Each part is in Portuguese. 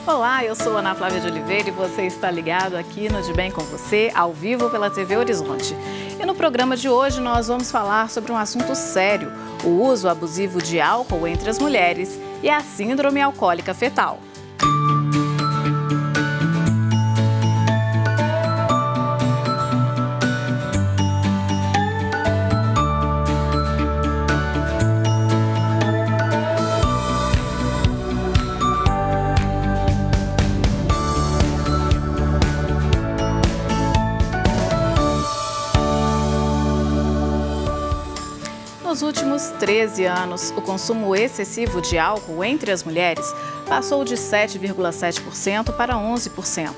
Olá, eu sou Ana Flávia de Oliveira e você está ligado aqui no De Bem com Você, ao vivo pela TV Horizonte. E no programa de hoje nós vamos falar sobre um assunto sério, o uso abusivo de álcool entre as mulheres e a síndrome alcoólica fetal. Nos últimos 13 anos, o consumo excessivo de álcool entre as mulheres passou de 7,7% para 11%.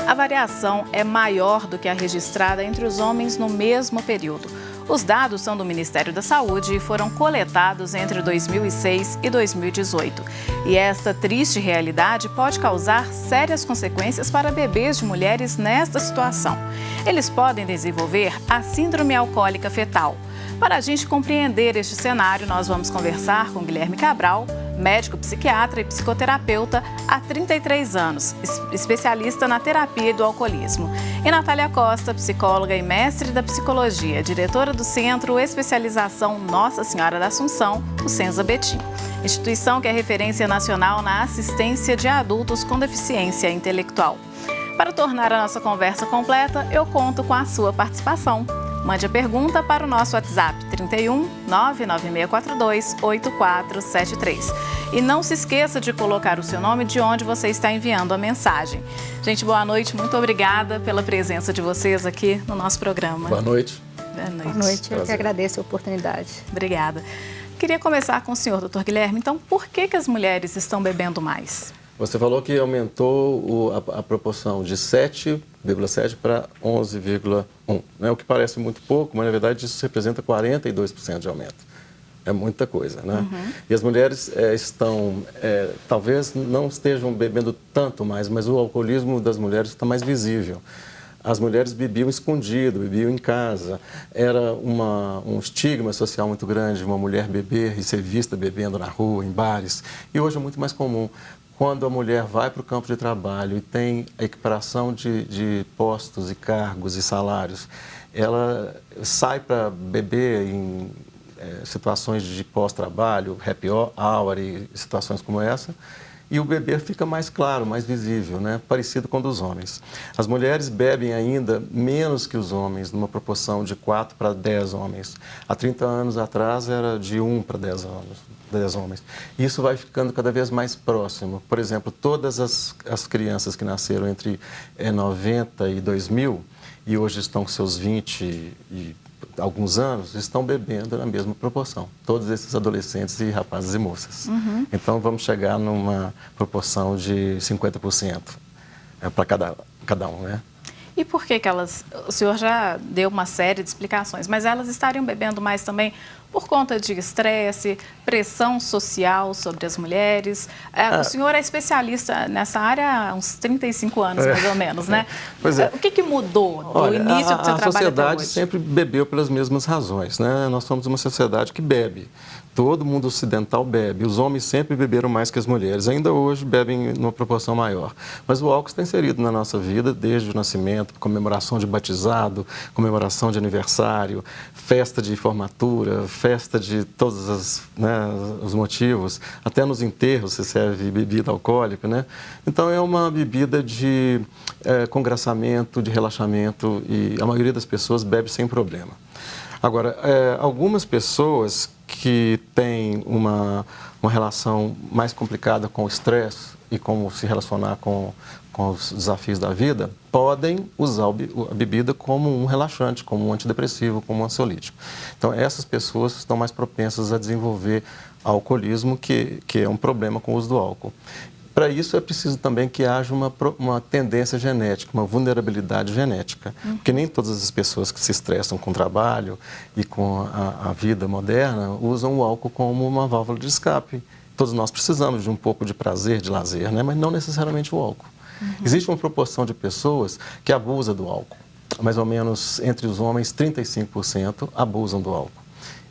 A variação é maior do que a registrada entre os homens no mesmo período. Os dados são do Ministério da Saúde e foram coletados entre 2006 e 2018. E esta triste realidade pode causar sérias consequências para bebês de mulheres nesta situação. Eles podem desenvolver a síndrome alcoólica fetal. Para a gente compreender este cenário, nós vamos conversar com Guilherme Cabral, médico psiquiatra e psicoterapeuta há 33 anos, especialista na terapia do alcoolismo. E Natália Costa, psicóloga e mestre da psicologia, diretora do Centro Especialização Nossa Senhora da Assunção, o Senza Betim, instituição que é referência nacional na assistência de adultos com deficiência intelectual. Para tornar a nossa conversa completa, eu conto com a sua participação. Mande a pergunta para o nosso WhatsApp 31 99642 8473. E não se esqueça de colocar o seu nome de onde você está enviando a mensagem. Gente, boa noite. Muito obrigada pela presença de vocês aqui no nosso programa. Boa noite. Boa noite. Boa noite. Eu que agradeço a oportunidade. Obrigada. Queria começar com o senhor, doutor Guilherme. Então, por que as mulheres estão bebendo mais? Você falou que aumentou a proporção de 7,7 para 11,1, né? O que parece muito pouco, mas na verdade isso representa 42% de aumento. É muita coisa, né? E as mulheres talvez não estejam bebendo tanto mais, mas o alcoolismo das mulheres está mais visível. As mulheres bebiam escondido, bebiam em casa. Era um estigma social muito grande, uma mulher beber e ser vista bebendo na rua, em bares. E hoje é muito mais comum. Quando a mulher vai para o campo de trabalho e tem a equiparação de postos e cargos e salários, ela sai para beber em situações de pós-trabalho, happy hour e situações como essa, e o beber fica mais claro, mais visível, né? Parecido com o dos homens. As mulheres bebem ainda menos que os homens, numa proporção de 4 para 10 homens. Há 30 anos atrás era de 1 para 10 homens. E isso vai ficando cada vez mais próximo. Por exemplo, todas as crianças que nasceram entre 90 e 2000, e hoje estão com seus 20 e alguns anos, estão bebendo na mesma proporção. Todos esses adolescentes e rapazes e moças. Então, vamos chegar numa proporção de 50% para cada um, né? E por que elas... O senhor já deu uma série de explicações, mas elas estariam bebendo mais também por conta de estresse, pressão social sobre as mulheres. O senhor é especialista nessa área há uns 35 anos, mais ou menos, né? Pois é. O que mudou do início do seu trabalho até hoje? A sociedade sempre bebeu pelas mesmas razões, né? Nós somos uma sociedade que bebe. Todo mundo ocidental bebe. Os homens sempre beberam mais que as mulheres. Ainda hoje bebem numa proporção maior. Mas o álcool está inserido na nossa vida desde o nascimento, comemoração de batizado, comemoração de aniversário, festa de formatura, festa de todos os motivos. Até nos enterros se serve bebida alcoólica, né? Então é uma bebida de congraçamento, de relaxamento, e a maioria das pessoas bebe sem problema. Agora, algumas pessoas que têm uma relação mais complicada com o estresse e como se relacionar com os desafios da vida, podem usar a bebida como um relaxante, como um antidepressivo, como um ansiolítico. Então, essas pessoas estão mais propensas a desenvolver alcoolismo, que é um problema com o uso do álcool. Para isso é preciso também que haja uma tendência genética, uma vulnerabilidade genética. Porque nem todas as pessoas que se estressam com o trabalho e com a vida moderna usam o álcool como uma válvula de escape. Todos nós precisamos de um pouco de prazer, de lazer, né? Mas não necessariamente o álcool. Existe uma proporção de pessoas que abusa do álcool. Mais ou menos entre os homens, 35% abusam do álcool.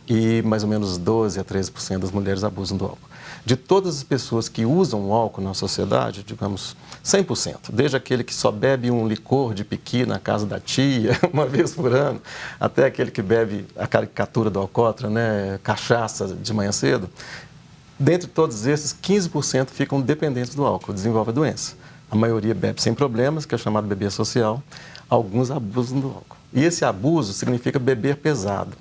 e mais ou menos 12 a 13% das mulheres abusam do álcool. De todas as pessoas que usam o álcool na sociedade, digamos 100%, desde aquele que só bebe um licor de piqui na casa da tia, uma vez por ano, até aquele que bebe a caricatura do alcoólatra, né, cachaça de manhã cedo, dentre todos esses, 15% ficam dependentes do álcool, desenvolvem a doença. A maioria bebe sem problemas, que é chamado beber social, alguns abusam do álcool. E esse abuso significa beber pesado.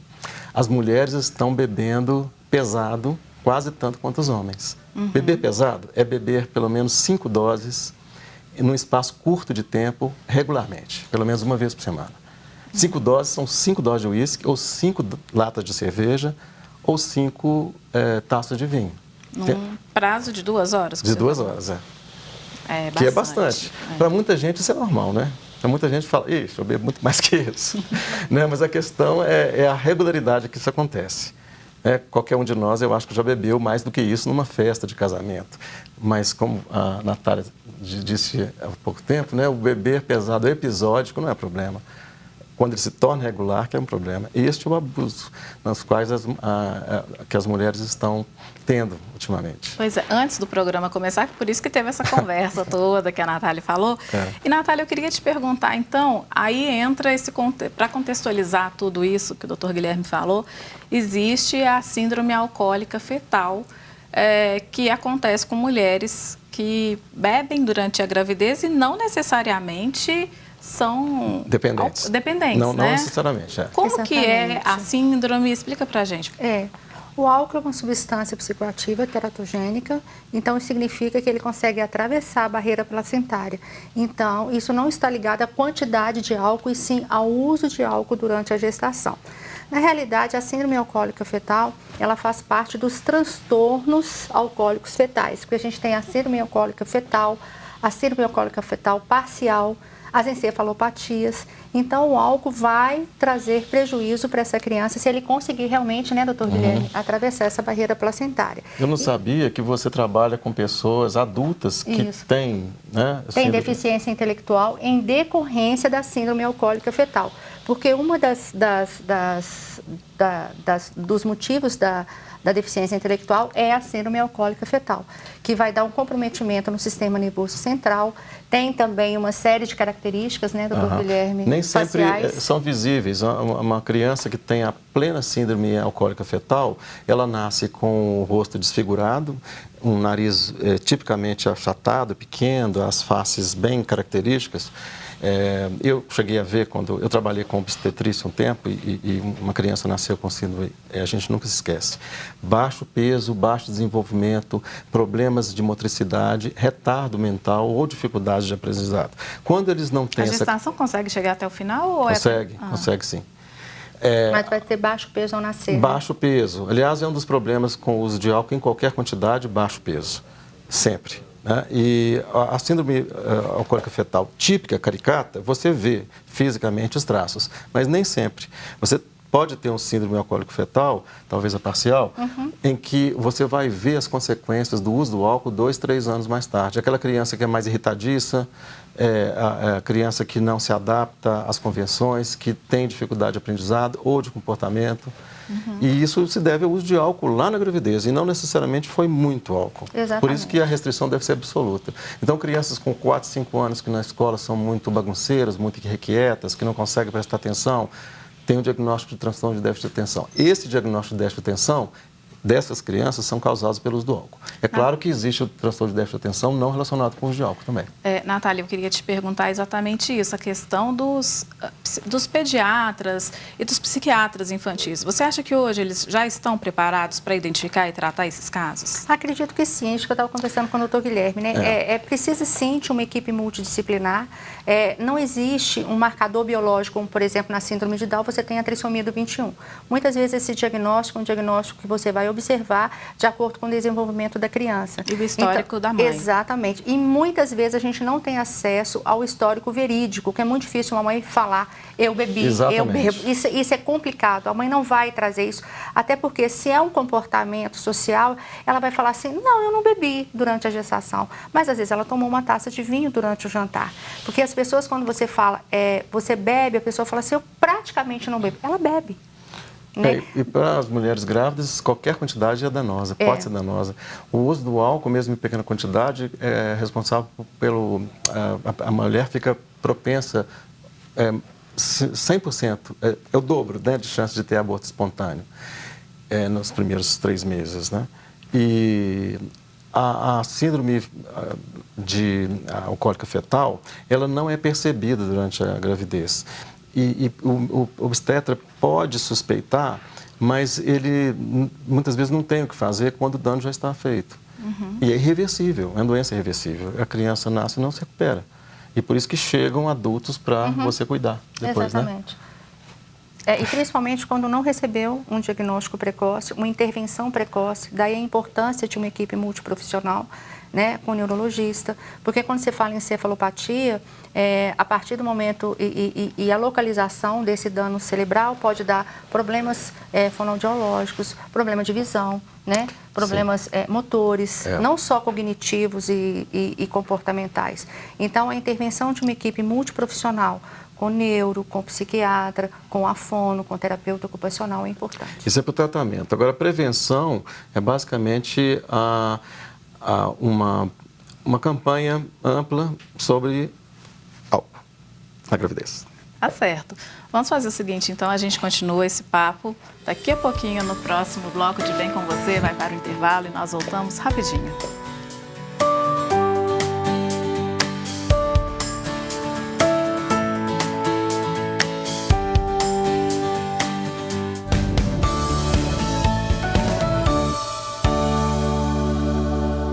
As mulheres estão bebendo pesado quase tanto quanto os homens. Beber pesado é beber pelo menos 5 doses num espaço curto de tempo, regularmente, pelo menos uma vez por semana. 5 doses são 5 doses de uísque, ou 5 latas de cerveja, ou 5 taças de vinho. Num prazo de 2 horas? De 2 horas, é. É bastante. Que é bastante. Para muita gente isso é normal, né? Para muita gente fala, ixi, eu bebo muito mais que isso. Né? Mas a questão é a regularidade que isso acontece. Qualquer um de nós, eu acho que já bebeu mais do que isso numa festa de casamento. Mas como a Natália disse há pouco tempo, né, o beber pesado episódico não é problema. Quando ele se torna regular, que é um problema. Este é o abuso nas quais que as mulheres estão tendo ultimamente. Pois é, antes do programa começar, por isso que teve essa conversa toda que a Natália falou. E, Natália, eu queria te perguntar, então, aí entra para contextualizar tudo isso que o Dr. Guilherme falou, existe a síndrome alcoólica fetal, que acontece com mulheres que bebem durante a gravidez e não necessariamente são dependentes. Não, né? Não necessariamente. Como Exatamente. que é a síndrome? Explica pra gente. O álcool é uma substância psicoativa teratogênica, então isso significa que ele consegue atravessar a barreira placentária. Então, isso não está ligado à quantidade de álcool, e sim ao uso de álcool durante a gestação. Na realidade, a síndrome alcoólica fetal, ela faz parte dos transtornos alcoólicos fetais, porque a gente tem a síndrome alcoólica fetal, a síndrome alcoólica fetal parcial, as encefalopatias. Então, o álcool vai trazer prejuízo para essa criança se ele conseguir realmente, né, doutor Guilherme, atravessar essa barreira placentária. Eu não sabia que você trabalha com pessoas adultas que têm, né, tem deficiência intelectual em decorrência da síndrome alcoólica fetal. Porque uma dos motivos da deficiência intelectual é a síndrome alcoólica fetal, que vai dar um comprometimento no sistema nervoso central. Tem também uma série de características, né, doutor Guilherme? Nem sempre faciais. São visíveis. Uma criança que tem a plena síndrome alcoólica fetal, ela nasce com o rosto desfigurado, um nariz tipicamente achatado, pequeno, as faces bem características. Eu cheguei a ver quando eu trabalhei com obstetrícia um tempo e uma criança nasceu com síndrome, a gente nunca se esquece. Baixo peso, baixo desenvolvimento, problemas de motricidade, retardo mental ou dificuldade de aprendizado. Quando eles não têm a gestação consegue chegar até o final? Ou consegue sim. Mas vai ter baixo peso ao nascer. Baixo peso. Aliás, é um dos problemas com o uso de álcool em qualquer quantidade, baixo peso. Sempre. E a síndrome alcoólica fetal típica, caricata, você vê fisicamente os traços, mas nem sempre. Você pode ter um síndrome alcoólico fetal, talvez a parcial, em que você vai ver as consequências do uso do álcool 2, 3 anos mais tarde. Aquela criança que é mais irritadiça, a criança que não se adapta às convenções, que tem dificuldade de aprendizado ou de comportamento. E isso se deve ao uso de álcool lá na gravidez, e não necessariamente foi muito álcool. Exatamente. Por isso que a restrição deve ser absoluta. Então, crianças com 4, 5 anos que na escola são muito bagunceiras, muito irrequietas, que não conseguem prestar atenção, tem o diagnóstico de transtorno de déficit de atenção. Esse diagnóstico de déficit de atenção dessas crianças são causados pelo uso do álcool. É claro que existe o transtorno de déficit de atenção não relacionado com o uso de álcool também. Natália, eu queria te perguntar exatamente isso, a questão dos pediatras e dos psiquiatras infantis. Você acha que hoje eles já estão preparados para identificar e tratar esses casos? Acredito que sim, isso que eu estava conversando com o doutor Guilherme, né? É preciso sim de uma equipe multidisciplinar. Não existe um marcador biológico, como por exemplo na síndrome de Down, você tem a trissomia do 21. Muitas vezes esse diagnóstico é um diagnóstico que você vai observar de acordo com o desenvolvimento da criança. E o histórico da mãe. Exatamente. E muitas vezes a gente não tem acesso ao histórico verídico, que é muito difícil uma mãe falar, eu bebi, eu bebo. Isso é complicado. A mãe não vai trazer isso. Até porque se é um comportamento social, ela vai falar assim, não, eu não bebi durante a gestação. Mas às vezes ela tomou uma taça de vinho durante o jantar. Porque as pessoas, quando você fala, você bebe, a pessoa fala assim, eu praticamente não bebo. Ela bebe. né? E para as mulheres grávidas, qualquer quantidade é danosa, pode ser danosa. O uso do álcool, mesmo em pequena quantidade, é responsável pelo... A mulher fica propensa, 100%, é o dobro, né, de chance de ter aborto espontâneo nos primeiros 3 meses, né? E a síndrome de alcoólica fetal, ela não é percebida durante a gravidez. E o obstetra pode suspeitar, mas ele muitas vezes não tem o que fazer quando o dano já está feito. E é irreversível, é uma doença irreversível. A criança nasce e não se recupera. E por isso que chegam adultos para você cuidar depois, Exatamente. Né? E principalmente quando não recebeu um diagnóstico precoce, uma intervenção precoce, daí a importância de uma equipe multiprofissional, né, com neurologista, porque quando você fala em encefalopatia, a partir do momento e a localização desse dano cerebral pode dar problemas fonoaudiológicos, problema de visão, né, problemas motores, não só cognitivos e comportamentais. Então, a intervenção de uma equipe multiprofissional, com neuro, com psiquiatra, com a fono, com terapeuta ocupacional é importante. Isso é para o tratamento. Agora, a prevenção é basicamente uma campanha ampla sobre álcool na gravidez. Tá certo. Vamos fazer o seguinte, então, a gente continua esse papo. Daqui a pouquinho, no próximo bloco de Bem Com Você, vai para o intervalo e nós voltamos rapidinho.